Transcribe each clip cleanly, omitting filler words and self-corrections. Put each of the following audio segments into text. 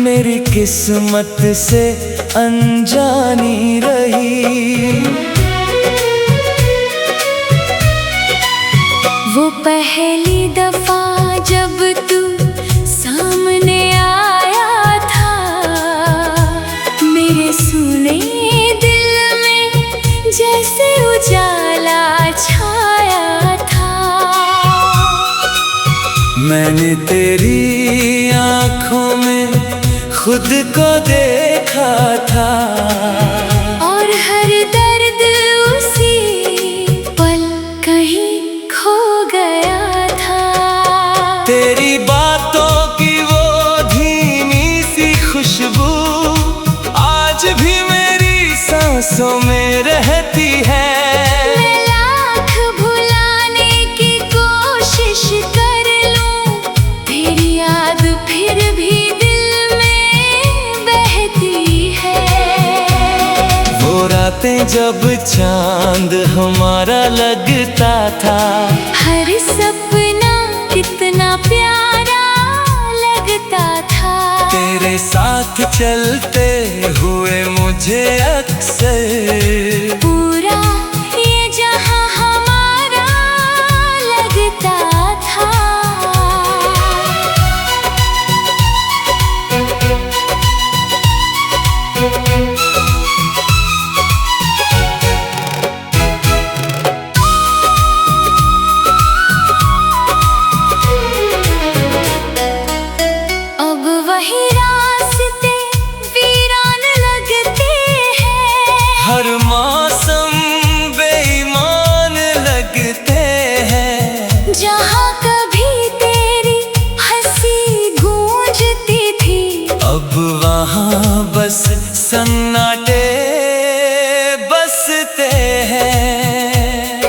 मेरी किस्मत से अनजानी रही। वो पहली दफा जब तू सामने आया था, मेरे सुने दिल में जैसे उजाला छाया था। मैंने तेरी आँखों में खुद को देखा था, और हर दर्द उसी पल कहीं खो गया था। तेरी बातों की वो धीमी सी खुशबू आज भी मेरी सांसों में रहती है। मैं लाख भुलाने की कोशिश कर लूं, तेरी याद फिर भी दिल में बहती है। वो रातें जब चांद हमारा लगता था, हर सपना कितना प्यारा लगता था। तेरे साथ चलते हुए मुझे अक्सर पूरा ये जहां हमारा लगता था। अब वही रास्ते वीरान लगते हैं, हर मौसम बेईमान लगते हैं। जहाँ कभी तेरी हंसी गूंजती थी, अब वहाँ बस सन्नाटे बसते हैं।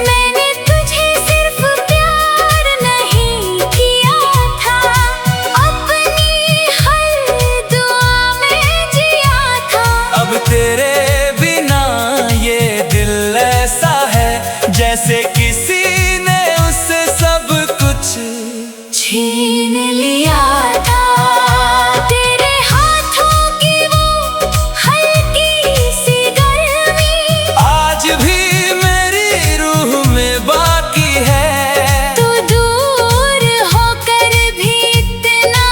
मैंने तुझे सिर्फ प्यार नहीं किया था, अपनी हर दुआ में जिया था। अब तेरे बिना ये दिल ऐसा है जैसे किसी ने उससे सब कुछ छीन लिया था। तेरे हाथों की वो हल्की सी गर्मी आज भी मेरी रूह में बाकी है। तू दूर होकर भी इतना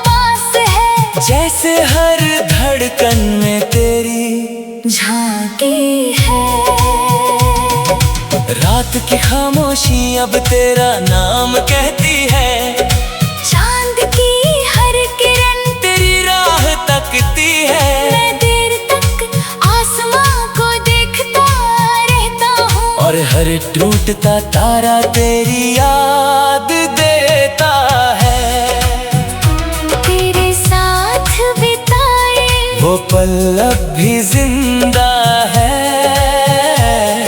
पास है, जैसे हर धड़कन में तेरी झांकी है। रात की खामोशी अब तेरा नाम कहती है। चांद की हर किरण तेरी राह तकती है, मैं देर तक आसमां को देखता रहता हूँ। और हर टूटता तारा तेरी याद देता है। तेरे साथ बिताए वो पल अब भी जिंदा है,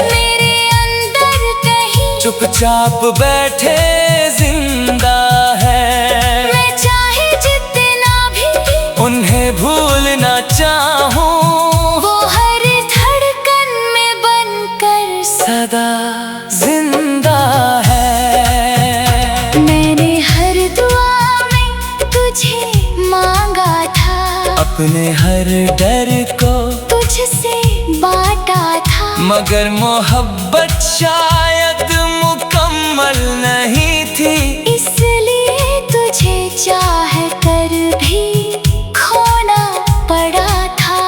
मेरे अंदर कहीं चुपचाप बैठे जिंदा है। मैं चाहे जितना भी उन्हें भूलना चाहूं, वो हर धड़कन में बनकर सदा जिंदा है। मैंने हर दुआ में तुझे मांगा था, अपने हर डर को तुझसे बांटा था। मगर मोहब्बत शायद मुकम्मल नहीं थी, इसलिए तुझे चाह कर भी खोना पड़ा था।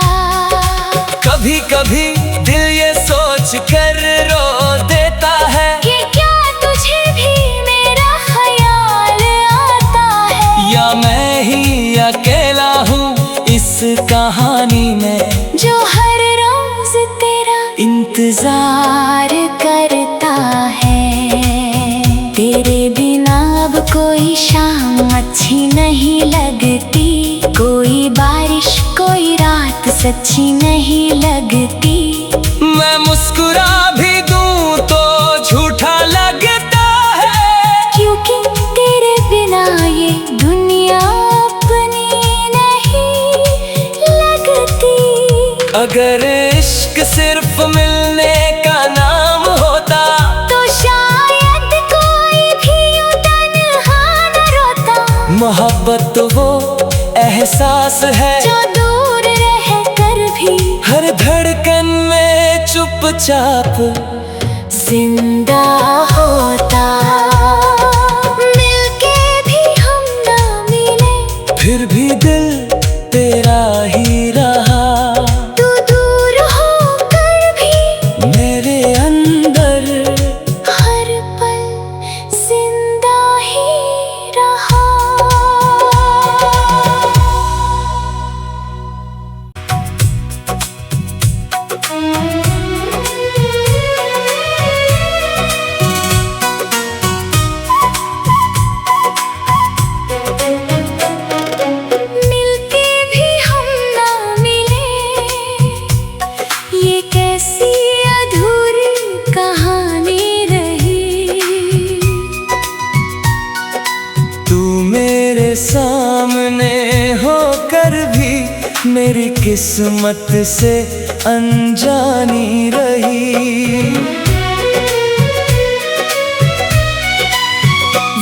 कभी कभी दिल ये सोच कर रो देता है कि क्या तुझे भी मेरा ख्याल आता है, या मैं ही अकेला हूँ इस कहानी में, जो हर रोज तेरा इंतजार करता है। तेरे बिना अब कोई शाम अच्छी नहीं लगती, कोई बारिश कोई रात सच्ची नहीं लगती। मैं मुस्कुरा भी दूं तो झूठा लगता है, क्योंकि तेरे बिना ये दुनिया अपनी नहीं लगती। अगर इश्क सिर्फ मिलने का नाम होता, तो शायद कोई भी यूं तन्हा न रोता। मोहब्बत वो एहसास है जो दूर रह कर भी हर धड़कन में चुपचाप जिंदा होता। मिलके भी हम ना मिले, फिर भी दिल तेरा ही रहा। तू दूर होकर भी मेरे अंदर हर पल जिंदा ही रहा। मिलके भी हम ना मिले, ये कैसी अधूरी कहानी रही। तू मेरे सामने होकर भी मेरी किस्मत से अनजानी रही।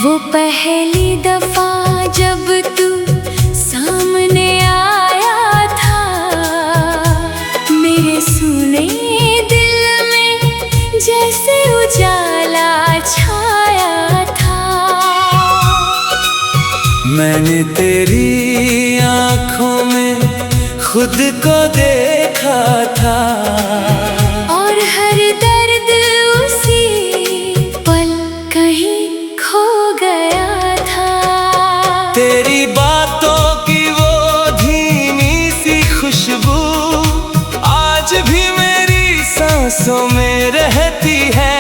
वो पहली दफा जब तू सामने आया था, मेरे सुने दिल में जैसे उजाला छाया था। मैंने तेरी आँखों में खुद को देखा था और हर दर्द उसी पल कहीं खो गया था। तेरी बातों की वो धीमी सी खुशबू आज भी मेरी सांसों में रहती है।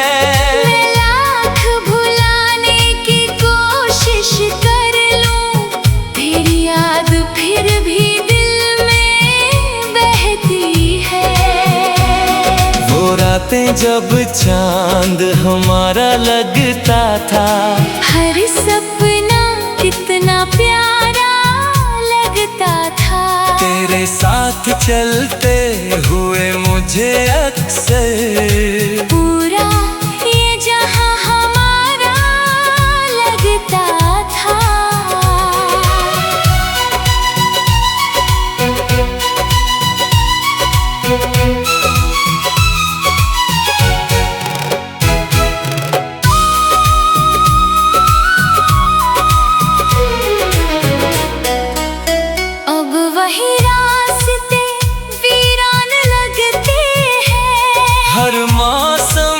मैं लाख भुलाने की कोशिश कर लूं, तेरी याद फिर भी दिल में बहती है। वो रातें जब चांद हमारा लगता था, हर सपना कितना प्यारा लगता था। तेरे साथ चलते हुए मुझे अक्सर पूरा ये जहां हमारा लगता था। अब वही रास्ते वीरान लगते हैं, हर मौसम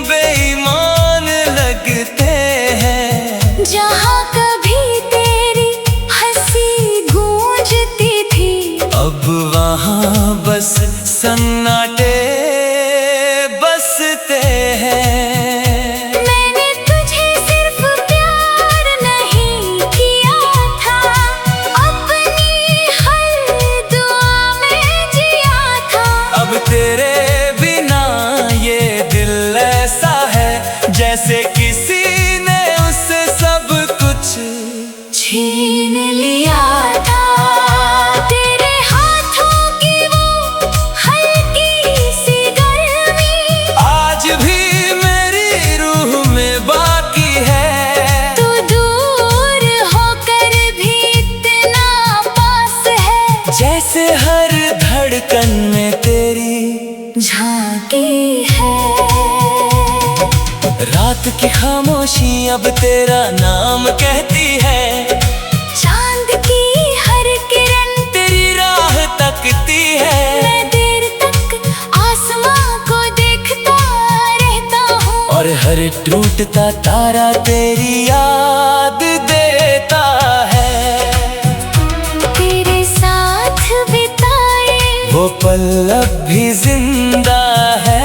बेईमान लगते हैं। जहाँ कभी तेरी हंसी गूंजती थी, अब वहाँ बस सन्नाटे बसते हैं। मैंने तुझे सिर्फ प्यार नहीं किया था, अपनी हर दुआ में जिया था। अब तेरे बिना ये दिल ऐसा है जैसे किसी ने उससे सब कुछ छीन लिया था। तेरे हाथों की वो हल्की सी गर्मी आज भी मेरी रूह में बाकी है। तू दूर होकर भी इतना पास है, जैसे हर धड़कन में तेरी झांकी है। रात की खामोशी अब तेरा नाम कहती है। चांद की हर किरण तेरी राह तकती है मैं देर तक आसमां को देखता रहता हूँ। और हर टूटता तारा तेरी याद देता है। तेरे साथ बिताए वो पल अब भी जिंदा है।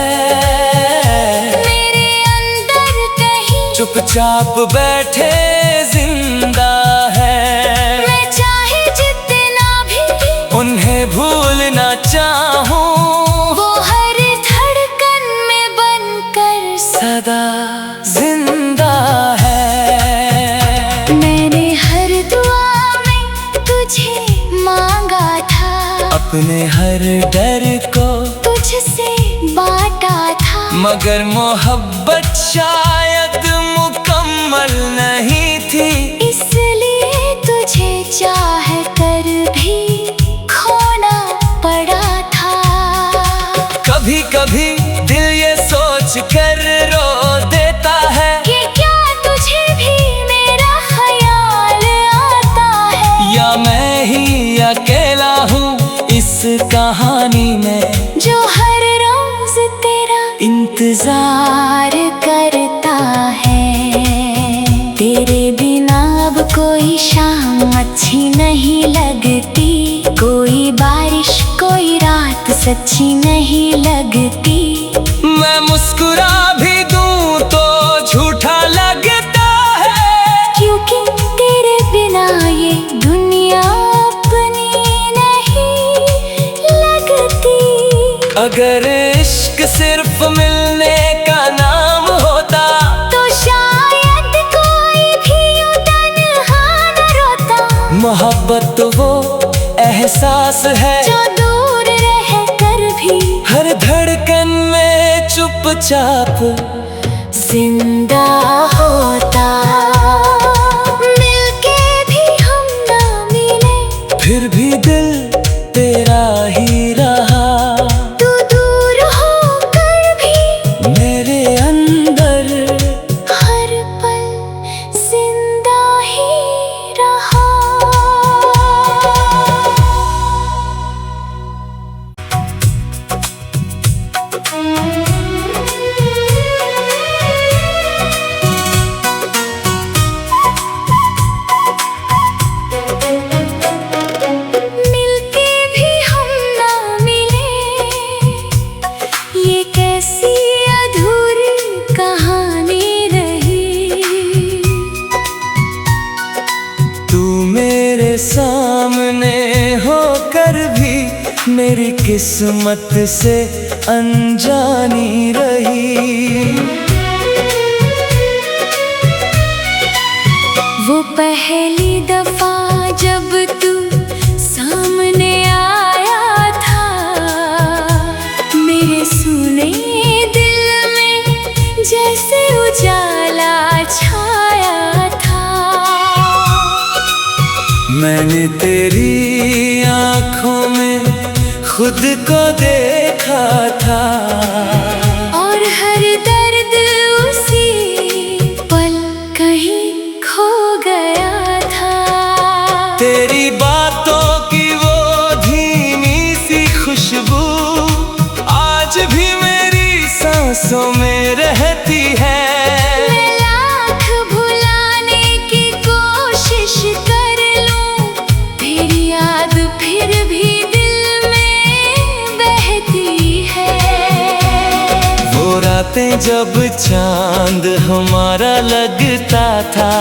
मेरे अंदर कहीं चुपचाप बैठे जिंदा है। मैं चाहे जितना भी उन्हें भूलना चाहूं, वो हर धड़कन में बनकर सदा जिंदा है। मैंने हर दुआ में तुझे मांगा था, अपने हर डर को तुझसे बांटा था। मगर मोहब्बत शायद मुकम्मल नहीं थी। इसलिए तुझे चाह कर भी कहानी में जो हर रोज तेरा इंतजार करता है। तेरे बिना अब कोई शाम अच्छी नहीं लगती, कोई बारिश कोई रात सच्ची नहीं लगती। मैं मुस्कुरा भी दूं तो झूठा लगता है, क्योंकि तेरे बिना ये दुनिया अपनी नहीं लगती। अगर इश्क सिर्फ मिलने का नाम होता तो शायद कोई भी यूं तन्हा न रोता। मोहब्बत तो वो एहसास है जो दूर रह कर भी हर धड़कन में चुपचाप जिंदा होता। मिलके भी हम ना मिले, फिर भी दिल तेरा ही रहा। तू दूर होकर भी मेरे अंदर हर पल जिंदा ही रहा। मिलके भी हम ना मिले, ये कैसी अधूरी कहानी रही। तू मेरे सामने होकर भी मेरी किस्मत से अनजानी रही। वो पहली दफा जब तू सामने आया था, मेरे सुने दिल में जैसे उजाला छाया था। मैंने तेरी आँखों में खुद को देखा था, और हर दर्द उसी पल कहीं खो गया था। तेरी बातों की वो धीमी सी खुशबू आज भी मेरी सांसों में रहती है। मैं लाख भुलाने की कोशिश कर लूं, तेरी याद फिर भी दिल में बहती है। वो रातें जब चांद हमारा लगता था,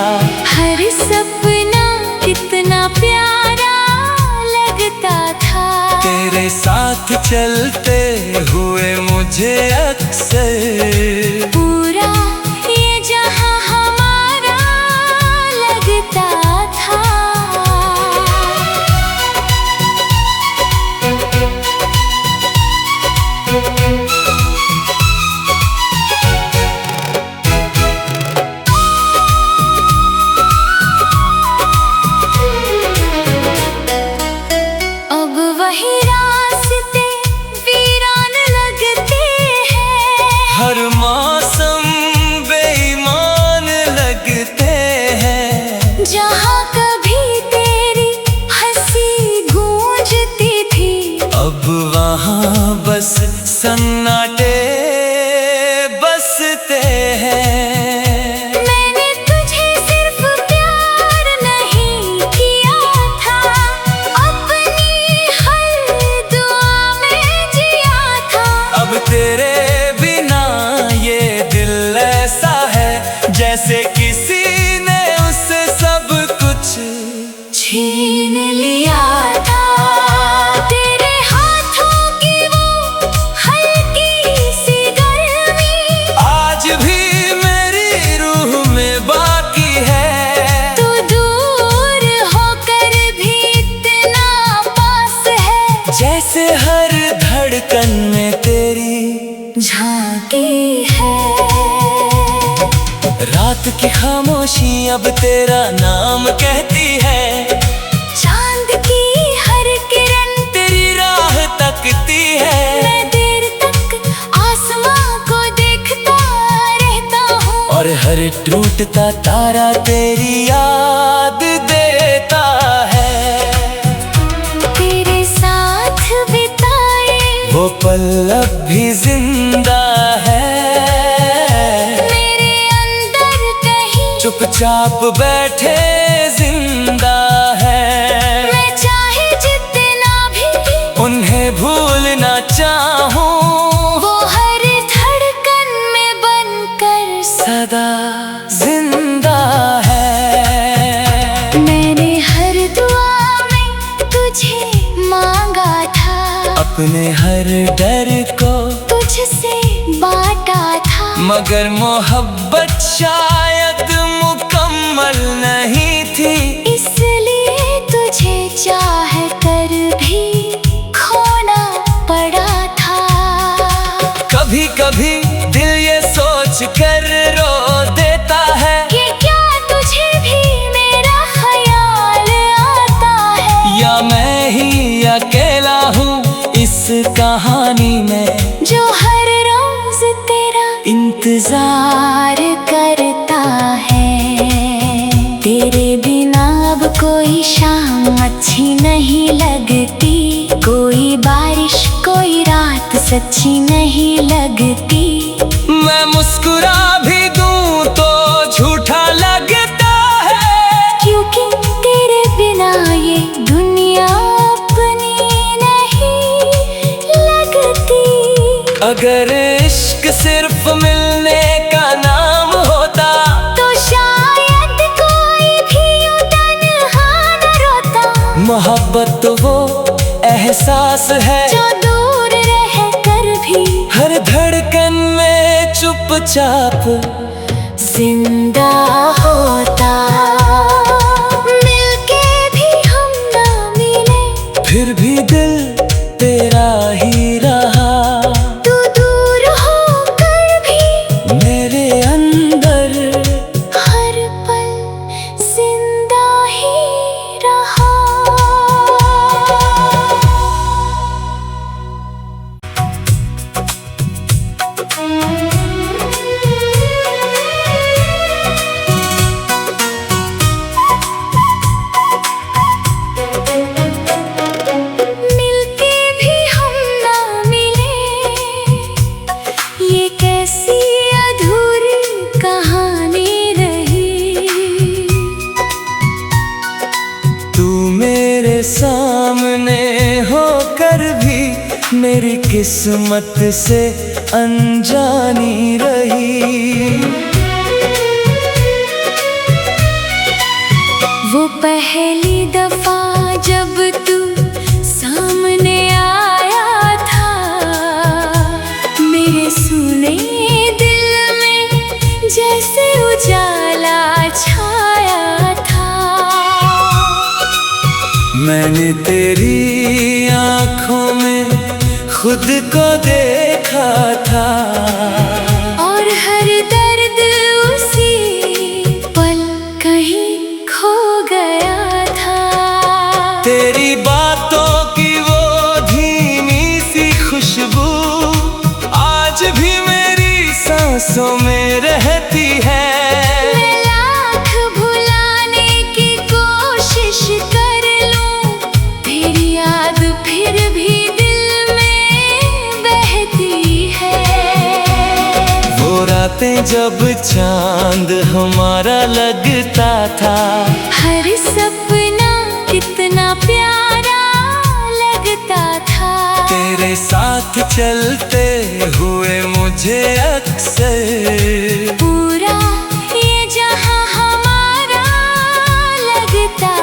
हर सपना कितना प्यारा लगता था। तेरे साथ चलते हुए मुझे अक्सर पूरा ये जहां हमारा लगता था। अब वही रास्ते वीरान लगते हैं, हर मौसम बेईमान लगते हैं। जहाँ कभी तेरी हंसी गूंजती थी, अब वहाँ बस सन्नाटे बसते हैं। मैंने तुझे सिर्फ प्यार नहीं किया था, अपनी हर दुआ में जिया था। अब तेरे बिना ये दिल ऐसा है जैसे किसी ने उससे सब कुछ छीन लिया था। तेरे हाथों की वो हल्की सी गर्मी आज भी मेरी रूह में बाकी है। तू दूर होकर भी इतना पास है, जैसे हर धड़कन में तेरी झांकी है। रात की खामोशी अब तेरा नाम कहती है। चांद की हर किरण तेरी राह तकती है, मैं देर तक आसमां को देखता रहता हूँ। और हर टूटता तारा तेरी याद देता है। तेरे साथ भी वो पल अब भी जिंदा है मेरे अंदर कहीं, चुपचाप बैठे जिंदा है। मैं चाहे जितना भी उन्हें भूलना चाहूं, वो हर धड़कन में बनकर सदा जिंदा है। मैंने हर दुआ में तुझे मांगा था, अपने हर डर को तुझसे बांटा था, मगर मोहब्बत शायद मुकम्मल नहीं थी, इसलिए तुझे चाह कर भी खोना पड़ा था। कभी कभी दिल ये सोच कर रो देता है कि क्या तुझे भी मेरा ख्याल आता है, या मैं ही अकेला हूँ इस कहानी में, जो हर रोज तेरा इंतजार करता है। तेरे बिना अब कोई शाम अच्छी नहीं लगती, कोई बारिश कोई रात सच्ची नहीं लगती। मैं मुस्कुरा भी दूं तो झूठा लगता है, क्योंकि तेरे बिना ये दुनिया अपनी नहीं लगती। अगर इश्क सिर्फ मिलने का नाम होता तो शायद कोई भी यूं तन्हा न रोता। मोहब्बत तो वो एहसास है जो दूर रह कर भी हर धड़कन में चुपचाप जिंदा होता। मिलके भी हम ना मिले, फिर भी दिल तेरा ही रहा, तू दूर होकर भी मेरे अंदर हर पल जिंदा ही रहा। मिलके भी हम ना मिले, ये कैसी अधूरी कहानी रही। तू मेरे सामने होकर भी मेरी किस्मत से अनजानी रही। वो पहली दफा जब तू सामने आया था, मेरे सुने दिल में जैसे उजाला छाया था। मैंने तेरी आँखों में खुद को देखा था, और हर दर्द उसी पल कहीं खो गया था। तेरी बातों की वो धीमी सी खुशबू आज भी मेरी सांसों में रहती है। मैं लाख भुलाने की कोशिश कर लूं, तेरी याद फिर भी दिल में बहती है। वो रातें जब चांद हमारा लगता था, हर सपना कितना प्यारा लगता था। तेरे साथ चलते हुए मुझे अक्सर पूरा ये जहां हमारा लगता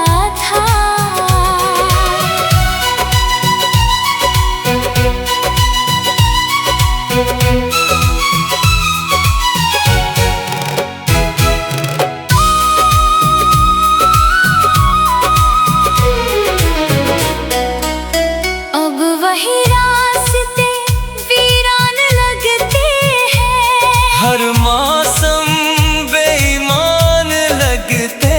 था। अब वही रास्ते वीरान लगते हैं, हर मौसम बेईमान लगते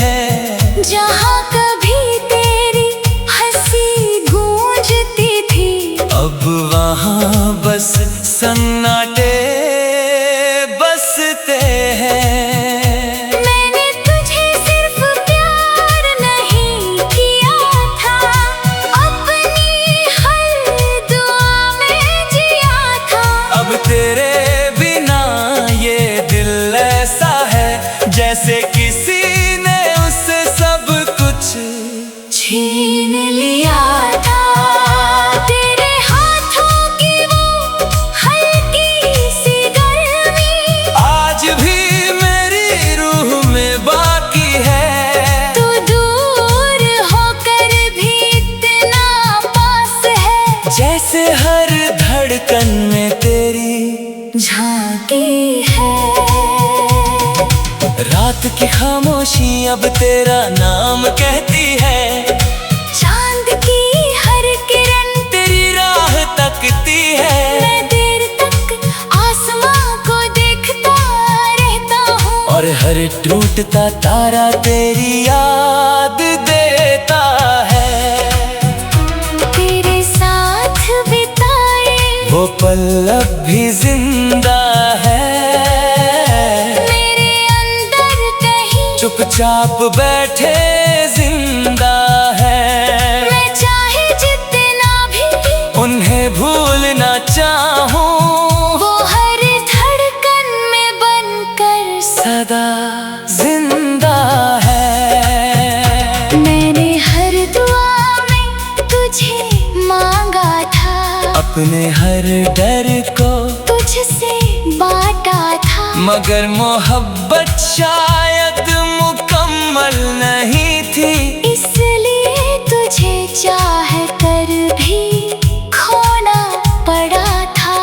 हैं। जहाँ कभी तेरी हंसी गूंजती थी, अब वहाँ बस सन्नाटे बसते हैं। मैंने तुझे सिर्फ प्यार नहीं किया था, अपनी हर कैसे हर धड़कन में तेरी झांकी है। रात की खामोशी अब तेरा नाम कहती है। चांद की हर किरण तेरी राह तकती है। मैं देर तक आसमां को देखता रहता हूँ, और हर टूटता तारा तेरी याद देता है। तेरे साथ बिताए वो पल अब भी जिंदा है। मेरे अंदर कहीं चुपचाप बैठे जिंदा है। मैं चाहे जितना भी उन्हें भूलना चाहूं, वो हर धड़कन में बनकर सदा जिंदा है। मैंने हर दुआ में तुझे मांगा था, अपने हर डर को तुझसे बांटा था। मगर मोहब्बत शायद मुकम्मल नहीं थी, इसलिए तुझे चाह कर भी खोना पड़ा था।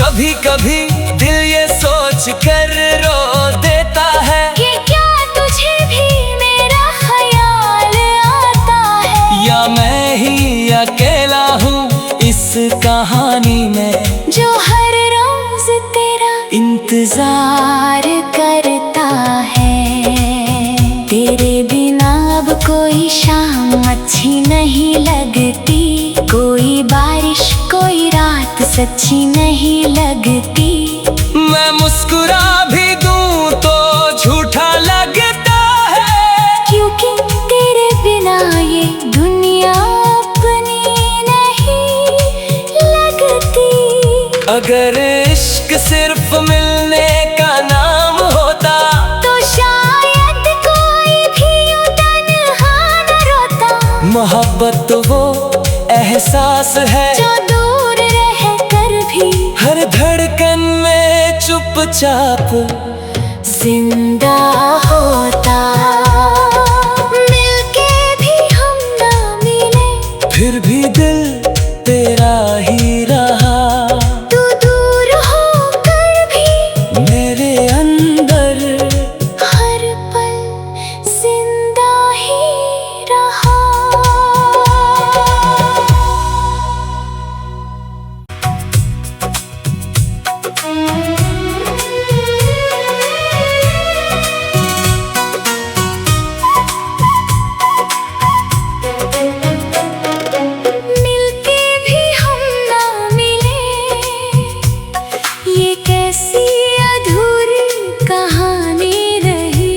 कभी कभी दिल ये सोच कर रो देता है कि क्या तुझे भी मेरा ख्याल आता है, या मैं ही अकेला हूँ इस कहानी में, जो हर रोज तेरा इंतजार करता है। तेरे बिना अब कोई शाम अच्छी नहीं लगती, कोई बारिश कोई रात सच्ची नहीं लगती। मैं मुस्कुरा भी दूं तो झूठा लगता है, क्योंकि तेरे बिना ये दुनिया अपनी नहीं लगती। अगर इश्क सिर्फ मिलने का नाम होता तो शायद कोई भी यूं तन्हा न रोता। मोहब्बत तो वो एहसास है जो दूर रह कर भी हर धड़कन में चुपचाप जिंदा होता। मिलके भी हम ना मिले, फिर भी दिल तेरा ही रहा। तू दूर होकर भी मेरे अंदर हर पल जिंदा ही रहा। मिलके भी हम ना मिले, ये कैसी अधूरी कहानी रही।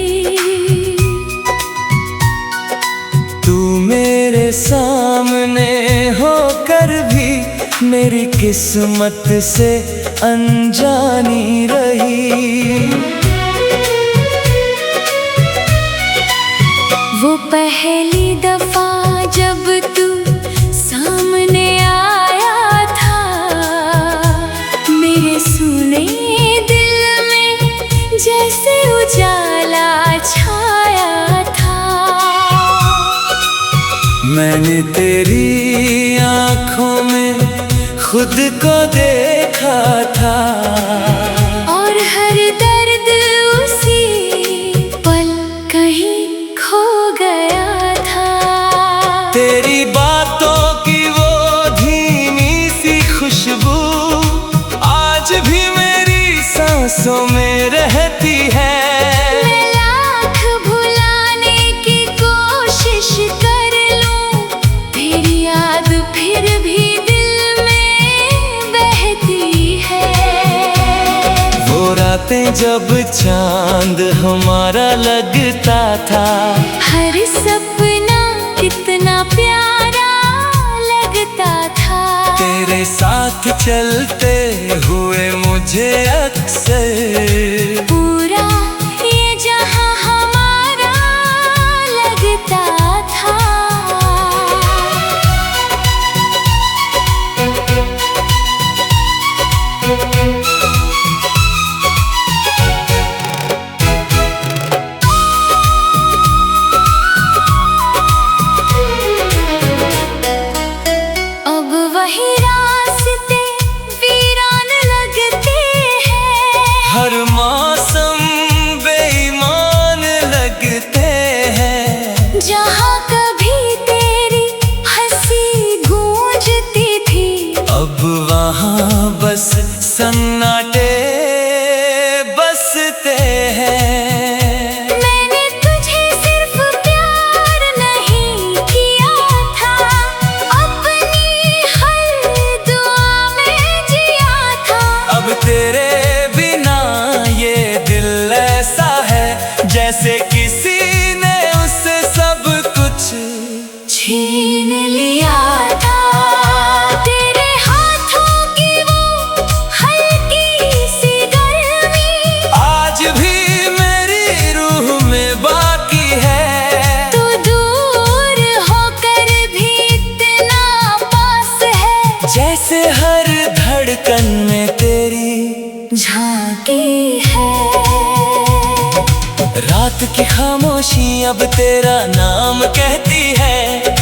तू मेरे सामने होकर भी मेरी किस्मत से अनजानी रही। वो पहली दफा जब तू सामने आया था, मेरे सुने दिल में जैसे उजाला छाया था। मैंने तेरी आँखों में खुद को देखा था, और हर दर्द उसी पल कहीं खो गया था। तेरी बातों की वो धीमी सी खुशबू आज भी मेरी सांसों में रहती है। मैं लाख भुलाने की कोशिश कर लूं, तेरी याद फिर भी दिल में बहती है। वो रातें जब चांद हमारा लगता था, हर सपना कितना प्यारा लगता था। तेरे साथ चलते हुए मुझे अक्सर पूरा ये जहां हमारा लगता था। अब जैसे हर धड़कन में तेरी झांकी है। रात की खामोशी अब तेरा नाम कहती है।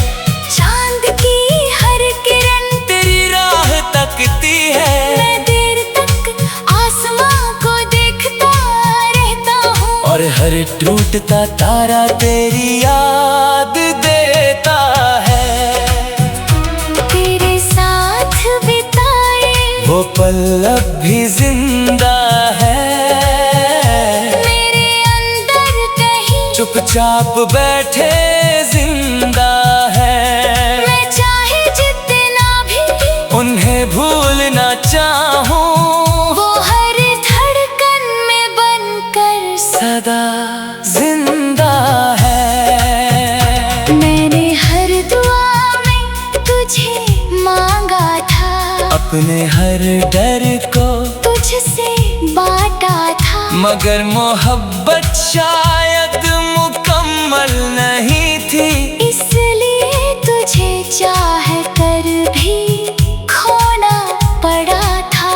चांद की हर किरण तेरी राह तकती है। मैं देर तक आसमां को देखता रहता हूँ, और हर टूटता तारा तेरी याद देता है। तेरे साथ बिताए वो पल अब भी जिंदा है। मेरे अंदर कहीं चुपचाप बैठे जिंदा है। मैं चाहे जितना भी उन्हें भूलना चाहूं, वो हर धड़कन में बनकर सदा जिंदा है। मैंने हर दुआ में तुझे मांगा था, अपने हर डर को तुझसे बांटा था। मगर मोहब्बत शायद मुकम्मल नहीं थी, इसलिए तुझे चाह कर भी खोना पड़ा था।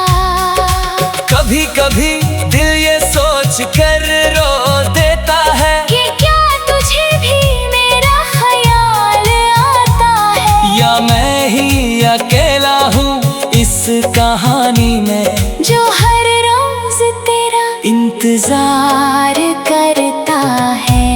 कभी कभी दिल ये सोच कर रो देता है कि क्या तुझे भी मेरा ख्याल आता है, या मैं ही अकेला हूँ इस कहानी में, जो हर रोज तेरा इंतजार करता है।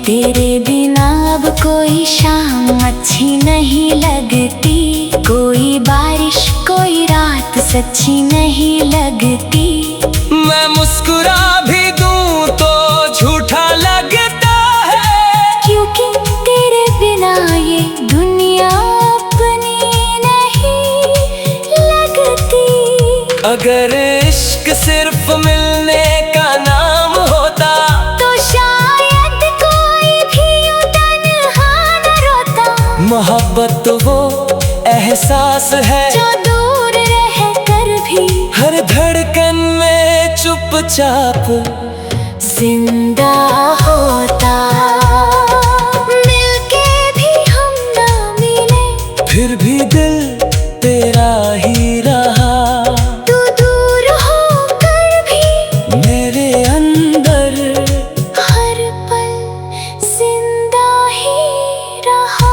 तेरे बिना अब कोई शाम अच्छी नहीं लगती, कोई बारिश कोई रात सच्ची नहीं लगती। मैं मुस्कुरा भी दूं तो झूठा लगता है, क्योंकि तेरे बिना ये दुनिया अपनी नहीं लगती। अगर इश्क सिर्फ मिलने का नाम होता तो शायद कोई भी यूं तन्हा न रोता। मोहब्बत तो वो एहसास है जो दूर रह कर भी हर धड़कन में चुपचाप जिंदा होता। मिलके भी हम ना मिले, फिर भी दिल तेरा ही रहा। तू दूर होकर भी मेरे अंदर हर पल जिंदा ही रहा।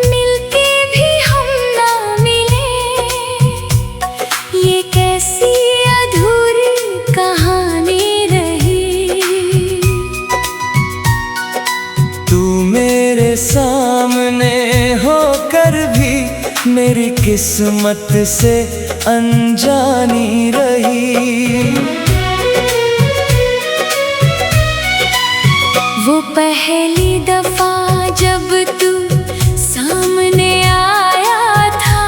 मिलके भी हम ना मिले, ये कैसी अधूरी कहानी रही। तू मेरे सामने होकर भी मेरी किस्मत से अनजानी रही। वो पहली दफा जब तू सामने आया था,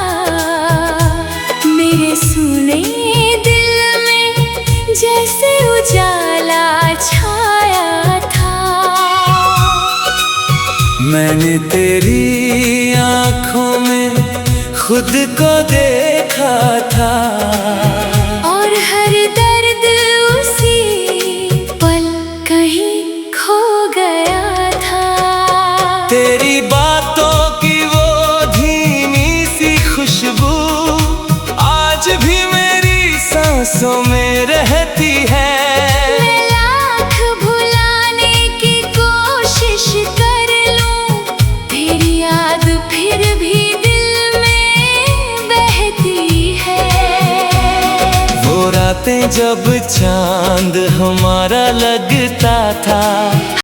मेरे सुने दिल में जैसे उजाला छाया था। मैंने तेरी आँखों में खुद को देखा था, और हर दर्द उसी पल कहीं खो गया था। तेरी बातों की वो धीमी सी खुशबू आज भी मेरी सांसों में रहती है। मैं लाख भुलाने की कोशिश कर लूं, तेरी याद फिर भी दिल में बहती है। वो रातें जब चांद हमारा लगता था,